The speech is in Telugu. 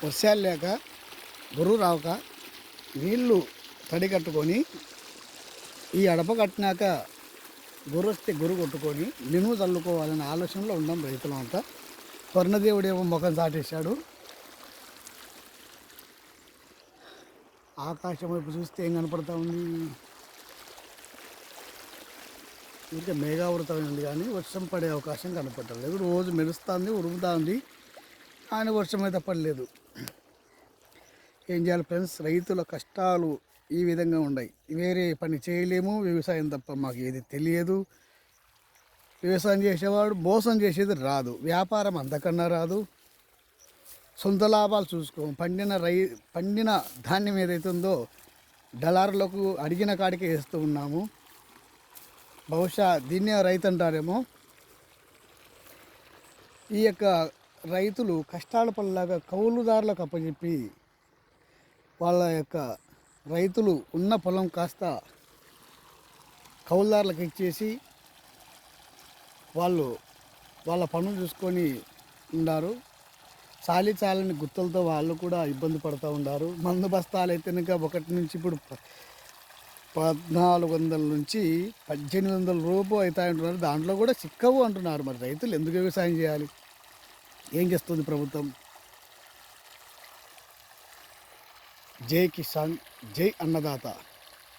వర్షాలు లేక గురువు రావక నీళ్లు తడి కట్టుకొని ఈ అడప కట్టినాక గురు వస్తే గురు కొట్టుకొని నినుము చల్లుకోవాలనే ఆలోచనలో ఉన్నాం రైతులం అంతా. వర్ణదేవుడేమో ముఖం చాటేశాడు. ఆకాశం వైపు చూస్తే ఏం కనపడతా ఉంది? ఇంకా మేఘావృతమై ఉంది కానీ వర్షం పడే అవకాశం కనపడలేదు. రోజు మెరుస్తుంది, ఉరుముతుంది కానీ వర్షం అయితే పడలేదు. ఏం చేయాలి ఫ్రెండ్స్? రైతుల కష్టాలు ఈ విధంగా ఉన్నాయి. వేరే పని చేయలేము, వ్యవసాయం తప్ప మాకు ఏది తెలియదు. వ్యవసాయం చేసేవాడు మోసం చేసేది రాదు, వ్యాపారం అంతకన్నా రాదు. సొంత లాభాలు చూసుకోము. పండిన ధాన్యం ఏదైతే ఉందో దళారులకు అడిగిన కాడికే వేస్తూ ఉన్నాము. బహుశా దీన్నే రైతు అంటారేమో. ఈ యొక్క రైతులు కష్టాల పనులాగా కౌలుదారులకు అప్పచెప్పి వాళ్ళ యొక్క రైతులు ఉన్న పొలం కాస్త కౌలుదారులకు ఇచ్చేసి వాళ్ళు వాళ్ళ పనులు చూసుకొని ఉన్నారు. చాలని గుత్తలతో వాళ్ళు కూడా ఇబ్బంది పడుతూ ఉన్నారు. మందు బస్తాలు అయితే కనుక ఒకటి నుంచి ఇప్పుడు 1400 నుంచి 1800 రూపాయలు అవుతాయి అంటున్నారు. దాంట్లో కూడా చిక్కవు అంటున్నారు. మరి రైతులు ఎందుకు వ్యవసాయం చేయాలి? ఏం చేస్తుంది ప్రభుత్వం? జై కిసాన్, జై అన్నదాత.